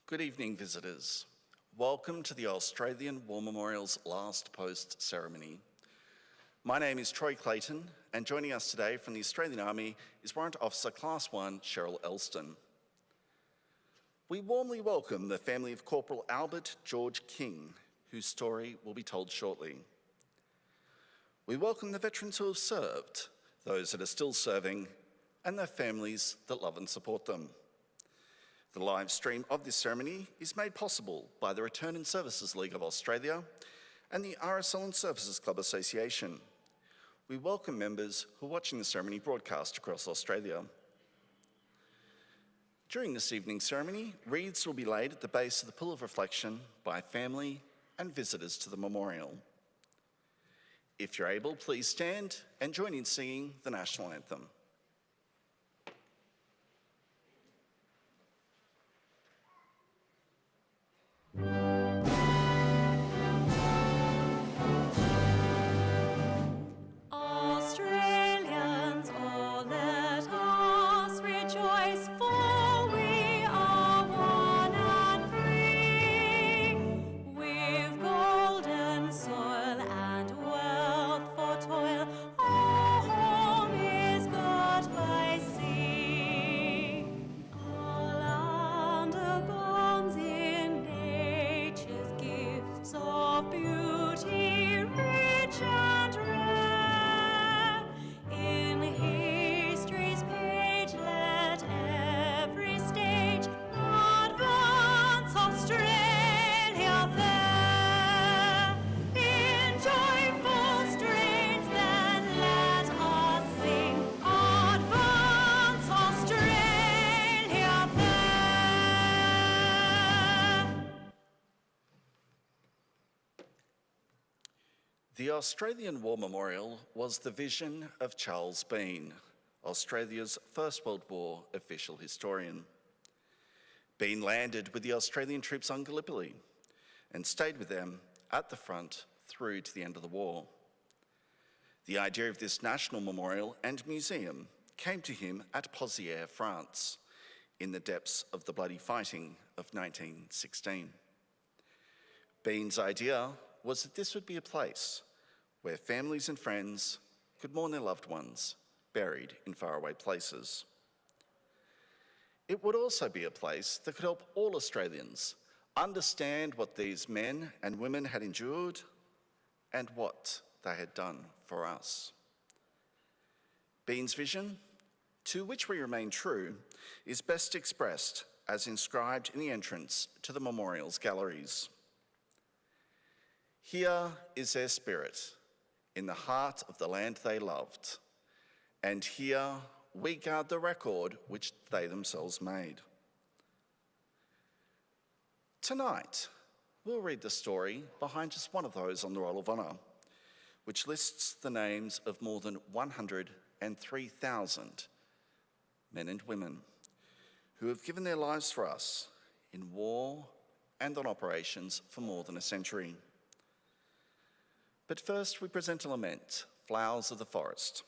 Good evening, visitors. Welcome to the Australian War Memorial's last post ceremony. My name is Troy Clayton, and joining us today from the Australian Army is Warrant Officer Class 1 Cheryl Elston. We warmly welcome the family of Corporal Albert George King, whose story will be told shortly. We welcome the veterans who have served, those that are still serving, and their families that love and support them. The live stream of this ceremony is made possible by the Return and Services League of Australia and the RSL and Services Club Association. We welcome members who are watching the ceremony broadcast across Australia. During this evening's ceremony, wreaths will be laid at the base of the Pool of Reflection by family and visitors to the memorial. If you're able, please stand and join in singing the National Anthem. The Australian War Memorial was the vision of Charles Bean, Australia's First World War official historian. Bean landed with the Australian troops on Gallipoli and stayed with them at the front through to the end of the war. The idea of this national memorial and museum came to him at Pozières, France, in the depths of the bloody fighting of 1916. Bean's idea was that this would be a place where families and friends could mourn their loved ones buried in faraway places. It would also be a place that could help all Australians understand what these men and women had endured and what they had done for us. Bean's vision, to which we remain true, is best expressed as inscribed in the entrance to the memorial's galleries. Here is their spirit, in the heart of the land they loved, and here we guard the record which they themselves made. Tonight, we'll read the story behind just one of those on the Roll of Honour, which lists the names of more than 103,000 men and women who have given their lives for us in war and on operations for more than a century. But first, we present a lament, Flowers of the Forest.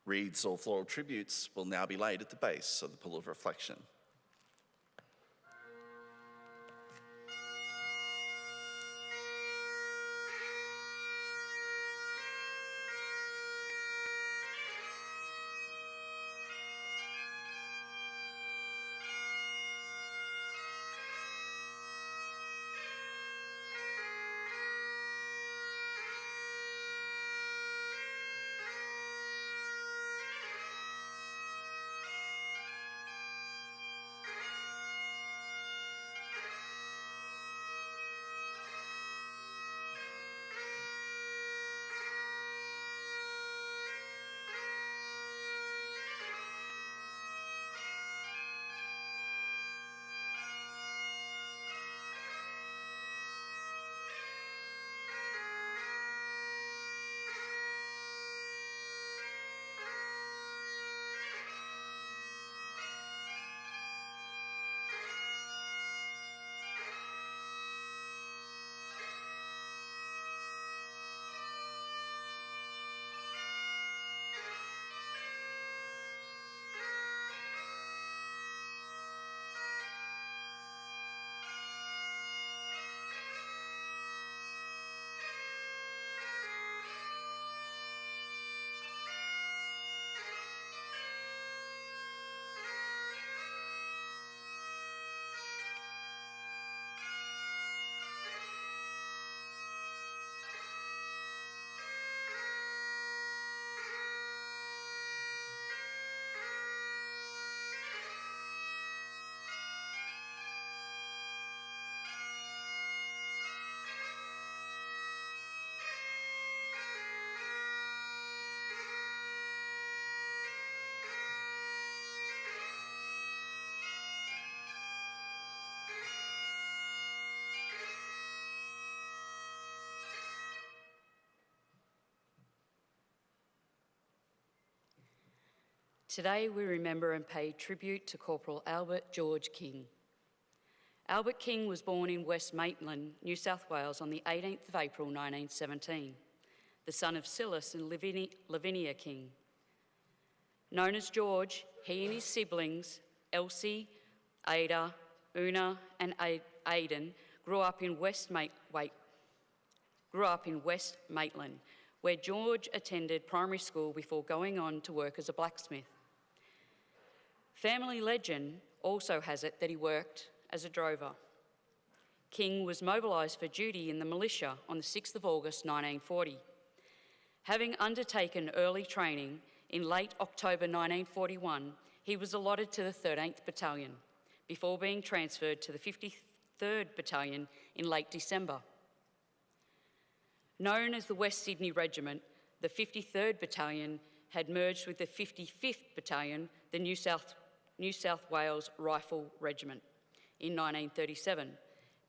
Wreaths or floral tributes will now be laid at the base of the Pool of Reflection. Today we remember and pay tribute to Corporal Albert George King. Albert King was born in West Maitland, New South Wales on the 18th of April 1917, the son of Silas and Lavinia King. Known as George, he and his siblings, Elsie, Ada, Una and Aidan, grew up in West Maitland, where George attended primary school before going on to work as a blacksmith. Family legend also has it that he worked as a drover. King was mobilised for duty in the militia on the 6th of August 1940. Having undertaken early training in late October 1941, he was allotted to the 13th Battalion before being transferred to the 53rd Battalion in late December. Known as the West Sydney Regiment, the 53rd Battalion had merged with the 55th Battalion, the New South Wales Rifle Regiment, in 1937,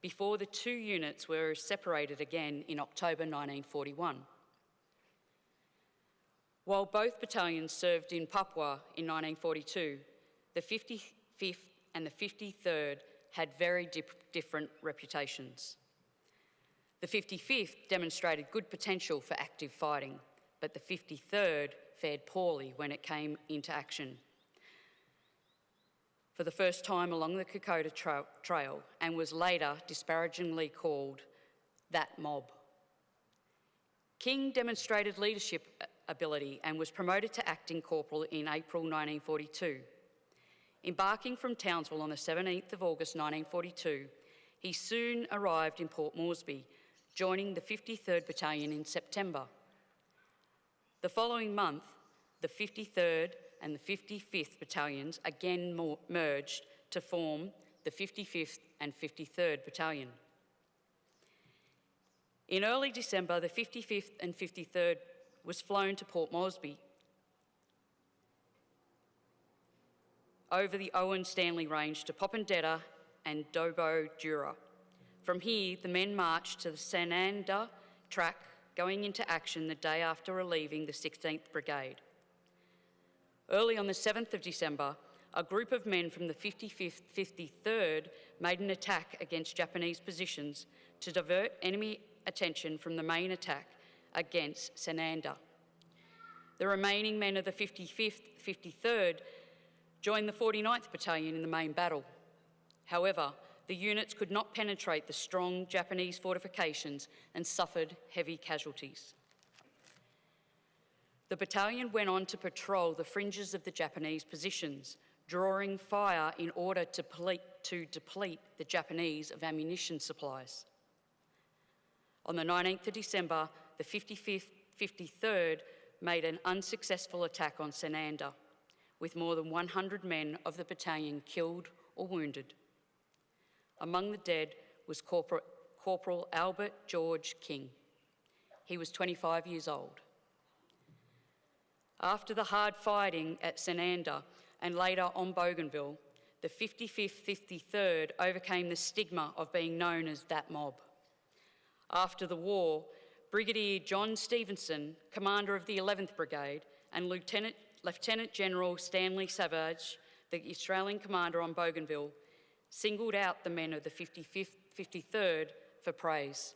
before the two units were separated again in October 1941. While both battalions served in Papua in 1942, the 55th and the 53rd had very different reputations. The 55th demonstrated good potential for active fighting, but the 53rd fared poorly when it came into action for the first time along the Kokoda Trail and was later disparagingly called that mob. King demonstrated leadership ability and was promoted to acting corporal in April 1942. Embarking from Townsville on the 17th of August 1942, he soon arrived in Port Moresby, joining the 53rd Battalion in September. The following month, the 53rd and the 55th Battalions again merged to form the 55th and 53rd Battalion. In early December, the 55th and 53rd was flown to Port Moresby over the Owen Stanley Range to Popondetta and Dobo Dura. From here, the men marched to the Sananda track, going into action the day after relieving the 16th Brigade. Early on the 7th of December, a group of men from the 55th, 53rd made an attack against Japanese positions to divert enemy attention from the main attack against Sananda. The remaining men of the 55th, 53rd joined the 49th Battalion in the main battle. However, the units could not penetrate the strong Japanese fortifications and suffered heavy casualties. The battalion went on to patrol the fringes of the Japanese positions, drawing fire in order to deplete the Japanese of ammunition supplies. On the 19th of December, the 55th, 53rd made an unsuccessful attack on Sananda, with more than 100 men of the battalion killed or wounded. Among the dead was Corporal Albert George King. He was 25 years old. After the hard fighting at Sananda and later on Bougainville, the 55th, 53rd overcame the stigma of being known as that mob. After the war, Brigadier John Stevenson, commander of the 11th Brigade, and Lieutenant General Stanley Savage, the Australian commander on Bougainville, singled out the men of the 55th, 53rd for praise.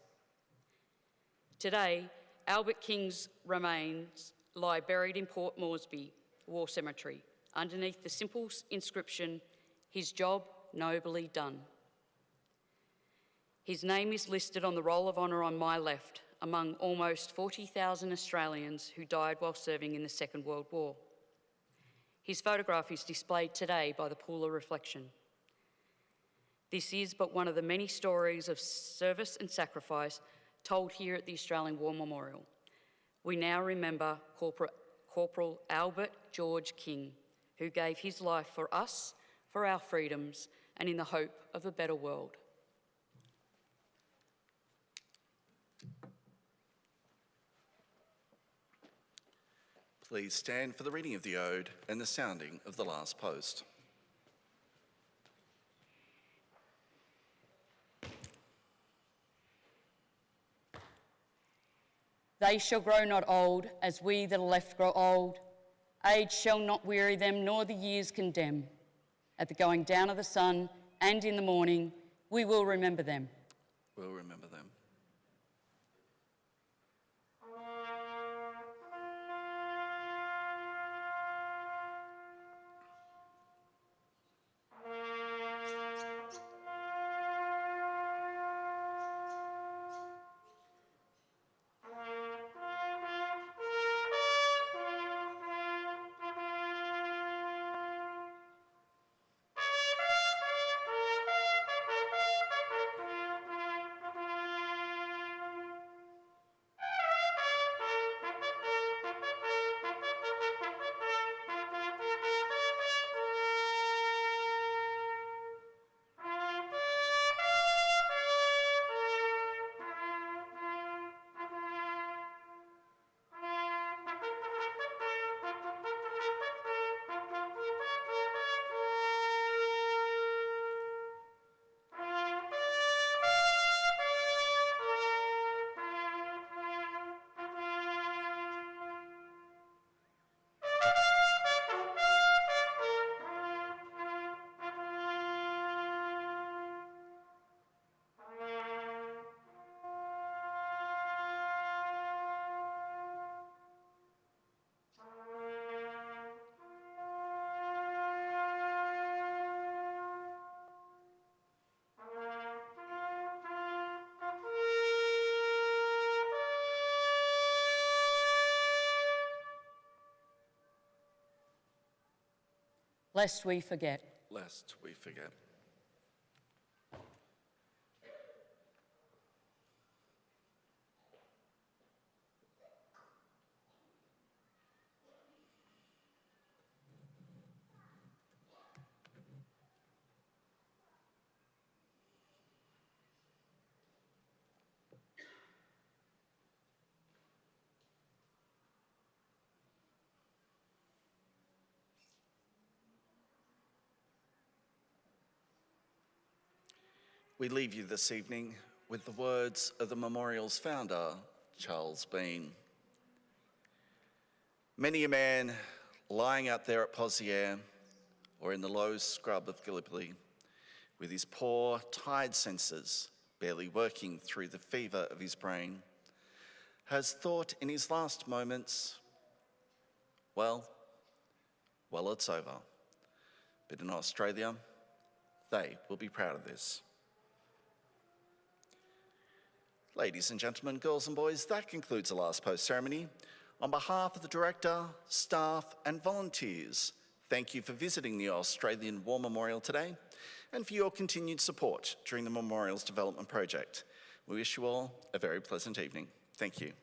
Today, Albert King's remains lie buried in Port Moresby War Cemetery underneath the simple inscription, "His job nobly done." His name is listed on the Roll of Honour on my left among almost 40,000 Australians who died while serving in the Second World War. His photograph is displayed today by the Pool of Reflection. This is but one of the many stories of service and sacrifice told here at the Australian War Memorial. We now remember Corporal Albert George King, who gave his life for us, for our freedoms, and in the hope of a better world. Please stand for the reading of the Ode and the sounding of the last post. They shall grow not old as we that are left grow old, Age shall not weary them, nor the years condemn. At the going down of the sun and in the morning, we will remember them. We'll remember them. Lest we forget. Lest we forget. We leave you this evening with the words of the memorial's founder, Charles Bean. Many a man lying out there at Pozières or in the low scrub of Gallipoli with his poor, tired senses barely working through the fever of his brain has thought in his last moments, well, it's over. But in Australia, they will be proud of this. Ladies and gentlemen, girls and boys, that concludes the last post ceremony. On behalf of the director, staff and volunteers, thank you for visiting the Australian War Memorial today and for your continued support during the Memorial's development project. We wish you all a very pleasant evening. Thank you.